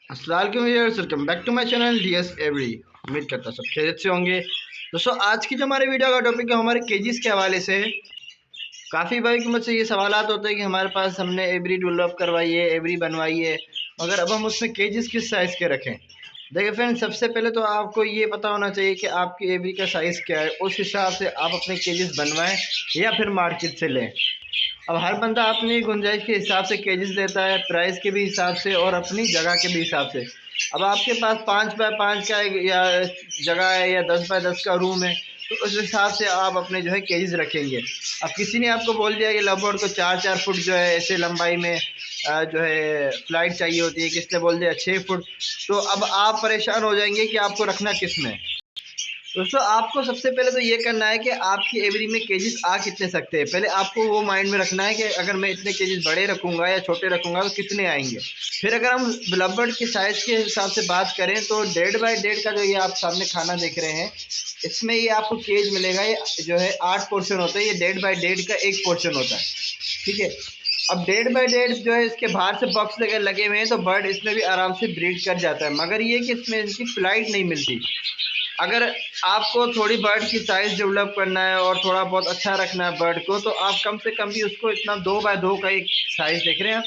अस्सलाम welcome back to my channel DS every. उम्मीद करता सब खैरियत से होंगे। दोस्तों आज की जो हमारे वीडियो का टॉपिक है हमारे केजीज के हवाले से है। काफ़ी भाई की मुझसे ये सवालात होते हैं कि हमारे पास हमने एवरी डेवलप करवाई है, एवरी बनवाई है, मगर अब हम उसमें केजीज किस साइज़ के रखें। देखिए फ्रेंड, सबसे पहले तो आपको ये पता होना चाहिए कि आपकी एवरी का साइज़ क्या है, उस हिसाब से आप अपने केजीज बनवाएं या फिर मार्केट से लें। अब हर बंदा अपनी गुंजाइश के हिसाब से केजेस लेता है, प्राइस के भी हिसाब से और अपनी जगह के भी हिसाब से। अब आपके पास 5x5 का या जगह है या 10x10 का रूम है, तो उस हिसाब से आप अपने जो है केजेस रखेंगे। अब किसी ने आपको बोल दिया कि लवबर्ड को 4-4 फुट जो है ऐसे लंबाई में जो है फ्लाइट चाहिए होती है, किसने बोल दिया 6 फुट, तो अब आप परेशान हो जाएंगे कि आपको रखना किस में। दोस्तों आपको सबसे पहले तो ये करना है कि आपकी एवरी में केजेस आ कितने सकते हैं। पहले आपको वो माइंड में रखना है कि अगर मैं इतने केजेस बड़े रखूँगा या छोटे रखूँगा तो कितने आएंगे। फिर अगर हम लवबर्ड के साइज़ के हिसाब से बात करें तो 1.5x1.5 का जो ये आप सामने खाना देख रहे हैं, इसमें ये आपको केज मिलेगा। ये जो है 8 पोर्शन होता है, ये 1.5x1.5 का एक पोर्शन होता है, ठीक है। अब 1.5x1.5 जो है इसके बाहर से बॉक्स लगे हुए हैं, तो बर्ड इसमें भी आराम से ब्रीड कर जाता है, मगर ये कि इसमें इनकी फ्लाइट नहीं मिलती। अगर आपको थोड़ी बर्ड की साइज़ डेवलप करना है और थोड़ा बहुत अच्छा रखना है बर्ड को, तो आप कम से कम भी उसको इतना 2x2 का एक साइज़ देख रहे हैं आप,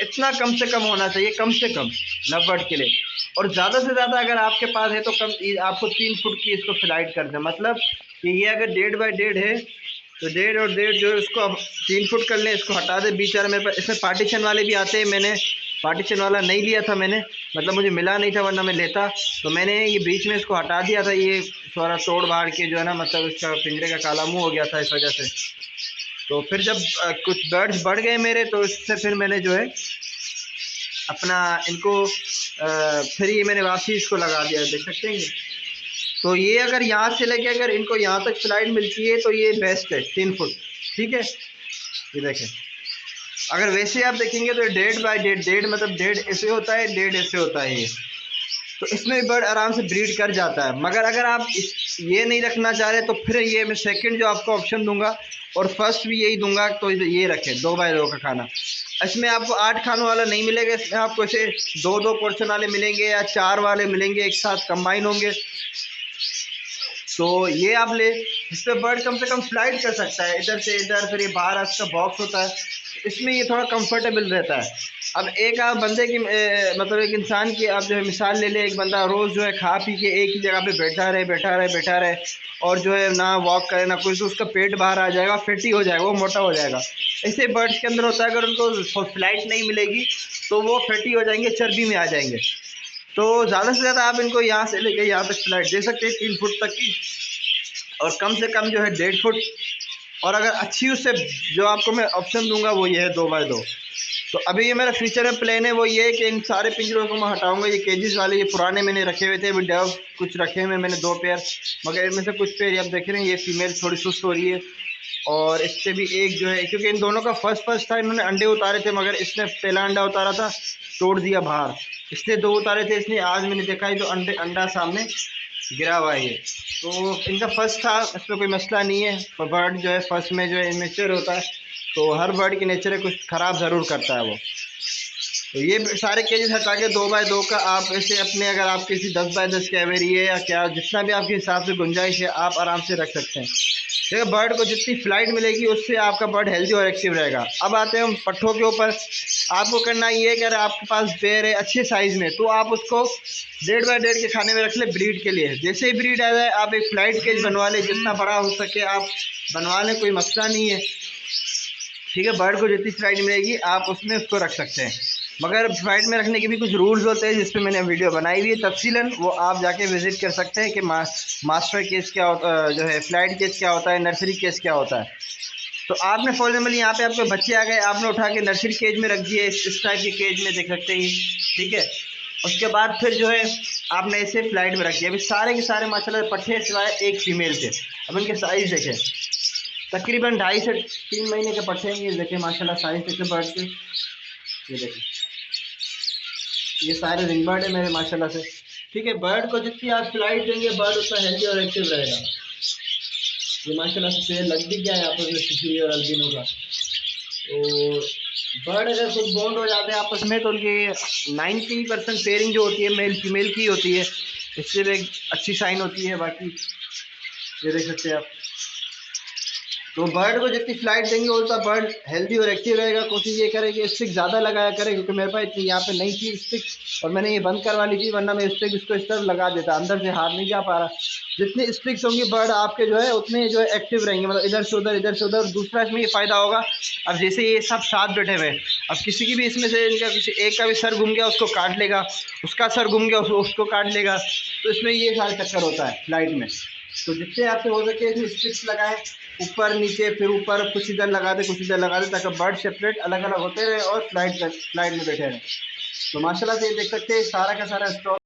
इतना कम से कम होना चाहिए, कम से कम लव बर्ड के लिए। और ज़्यादा से ज़्यादा अगर आपके पास है तो कम आपको 3 फुट की इसको फ्लाइट कर दें। मतलब कि ये अगर 1.5x1.5 है तो 1.5 और 1.5 जो है उसको अब 3 फुट कर लें, इसको हटा दें। बीच वाला मेरे पास इसमें पार्टीशन वाले भी आते हैं, मैंने पार्टीशन वाला नहीं लिया था मैंने, मतलब मुझे मिला नहीं था, वरना मैं लेता। तो मैंने ये बीच में इसको हटा दिया था, ये थोड़ा तोड़ बाड़ के जो है ना, मतलब इसका पिंजरे का काला मुंह हो गया था इस वजह से। तो फिर जब कुछ बर्ड्स बढ़ गए मेरे, तो इससे फिर मैंने जो है अपना इनको फिर ये मैंने वापसी इसको लगा दिया, देख सकते हैं। तो ये अगर यहाँ से लेके अगर इनको यहाँ तक फ्लाइट मिलती है तो ये बेस्ट है, 3 फुट, ठीक है। ये देखें, अगर वैसे आप देखेंगे तो 1.5x1.5, 1.5 मतलब 1.5 ऐसे होता है, 1.5 ऐसे होता है ये। तो इसमें भी बर्ड आराम से ब्रीड कर जाता है। मगर अगर आप ये नहीं रखना चाह रहे तो फिर ये मैं सेकंड जो आपको ऑप्शन दूंगा और फर्स्ट भी यही दूंगा, तो ये रखें 2x2 का खाना। इसमें आपको 8 खानों वाला नहीं मिलेगा, इसमें आपको ऐसे 2-2 पोर्शन वाले मिलेंगे या 4 वाले मिलेंगे, एक साथ कंबाइन होंगे। तो ये आप ले, इस पर बर्ड कम से कम फ्लाइट कर सकता है इधर से इधर, फिर ये बाहर इसका बॉक्स होता है, इसमें ये थोड़ा कंफर्टेबल रहता है। अब एक आप बंदे की मतलब एक इंसान की आप जो है मिसाल ले ले, एक बंदा रोज़ जो है खा पी के एक ही जगह पे बैठा रहे और जो है ना वॉक करे ना कुछ, तो उसका पेट बाहर आ जाएगा, फैटी हो जाएगा, वो मोटा हो जाएगा। ऐसे बर्ड्स के अंदर होता है, अगर उनको फ्लाइट नहीं मिलेगी तो वो फैटी हो जाएंगे, चर्बी में आ जाएंगे। तो ज़्यादा से ज़्यादा आप इनको यहाँ से लेके यहाँ तक फ्लाइट दे सकते हैं, 3 फुट तक की, और कम से कम जो है 1.5 फुट। और अगर अच्छी उससे जो आपको मैं ऑप्शन दूंगा वो ये है 2x2। तो अभी ये मेरा फ्यूचर में प्लान है, वो ये है कि इन सारे पिंजरों को मैं हटाऊंगा। ये केजेस वाले ये पुराने मैंने रखे हुए थे, अभी डव कुछ रखे हुए मैंने 2 पेयर, मगर इनमें से कुछ पेयर आप देख रहे हैं ये फीमेल थोड़ी सुस्त हो रही है, और इससे भी एक जो है, क्योंकि इन दोनों का फर्स्ट था, इन्होंने अंडे उतारे थे, मगर इसने पहला अंडा उतारा था तोड़ दिया बाहर, इसलिए 2 उतारे थे इसने। आज मैंने देखा है जो अंडा सामने गिरा हुआ है ये, तो इनका फर्स्ट था, इसमें कोई मसला नहीं है। पर बर्ड जो है फर्स्ट में जो है इमेच्योर होता है, तो हर बर्ड की नेचर है, कुछ ख़राब ज़रूर करता है वो। तो ये सारे केजेस हटा के 2x2 का आप ऐसे अपने, अगर आप किसी 10x10 के एवरी है या क्या, जितना भी आपके हिसाब से गुंजाइश है, आप आराम से रख सकते हैं। देखिए बर्ड को जितनी फ्लाइट मिलेगी उससे आपका बर्ड हेल्दी और एक्टिव रहेगा। अब आते हैं हम पट्ठों के ऊपर। आपको करना ये है कि अगर आपके पास पेयर है अच्छे साइज़ में, तो आप उसको 1.5x1.5 के खाने में रख ले ब्रीड के लिए। जैसे ही ब्रीड आ जाए आप एक फ्लाइट केज बनवा लें, जितना बड़ा हो सके आप बनवा लें, कोई मसला नहीं है, ठीक है। बर्ड को जितनी फ्लाइट मिलेगी आप उसमें उसको रख सकते हैं, मगर फ्लाइट में रखने के भी कुछ रूल्स होते हैं, जिस पे मैंने वीडियो बनाई हुई है तफसीलन, वो आप जाके विजिट कर सकते हैं कि मास्टर केस क्या होता, जो है फ्लाइट केस क्या होता है, नर्सरी केस क्या होता है। तो आपने फॉर एग्जाम्पल यहाँ पे आपके बच्चे आ गए, आपने उठा के नर्सरी केज में रख दिए, इस टाइप के केज में देख सकते हैं, ठीक है। उसके बाद फिर जो है आपने ऐसे फ्लाइट में रख दिया। अभी सारे के सारे माशाल्लाह पट्ठे सिवाय एक फीमेल थे। अब इनके साइज़ देखें, तकरीबन 2.5 से 3 महीने के पट्ठे हैं, ये देखें माशाल्लाह साइज़ देखें बर्ड के, ये देखें, ये सारे रिंग बर्ड है मेरे माशाल्लाह से, ठीक है। बर्ड को जितनी आप फ्लाइट देंगे बर्ड उतना हेल्दी और एक्टिव रहेगा। ये माशाल्लाह से पेड़ लग भी गया है आपस में, किसी और अल्बिनो का। तो बर्ड अगर खुद बॉन्ड हो जाते हैं आपस में तो उनकी 90% पेयरिंग जो होती है मेल फीमेल की होती है, इससे भी एक अच्छी साइन होती है। बाकी ये देख सकते हैं आप। तो बर्ड को जितनी फ्लाइट देंगे उतना बर्ड हेल्दी और एक्टिव रहेगा। कोशिश ये करें कि स्टिक ज़्यादा लगाया करें, क्योंकि मेरे पास इतनी यहाँ पे नहीं थी स्टिक और मैंने ये बंद करवा ली थी, वरना मैं स्टिक उसको इस तरफ लगा देता, अंदर से हाथ नहीं जा पा रहा। जितनी स्टिक्स होंगी बर्ड आपके जो है उतने जो है एक्टिव रहेंगे, मतलब इधर से उधर इधर से उधर। दूसरा इसमें ये फ़ायदा होगा, अब जैसे ये सब साथ बैठे हुए हैं, अब किसी की भी इसमें से इनका किसी एक का भी सर घूम गया उसको काट लेगा, उसका सर घूम गया उसको काट लेगा, तो इसमें ये सारा चक्कर होता है फ्लाइट में। तो जितने आपसे हो सके इसमें स्ट्रिप्स लगाएं, ऊपर नीचे, फिर ऊपर कुछ इधर लगा दे कुछ इधर लगा दे, ताकि बर्ड सेपरेट अलग अलग होते रहे और फ्लाइट में बैठे रहें। तो माशाल्लाह से ये देख सकते हैं सारा का सारा स्टॉक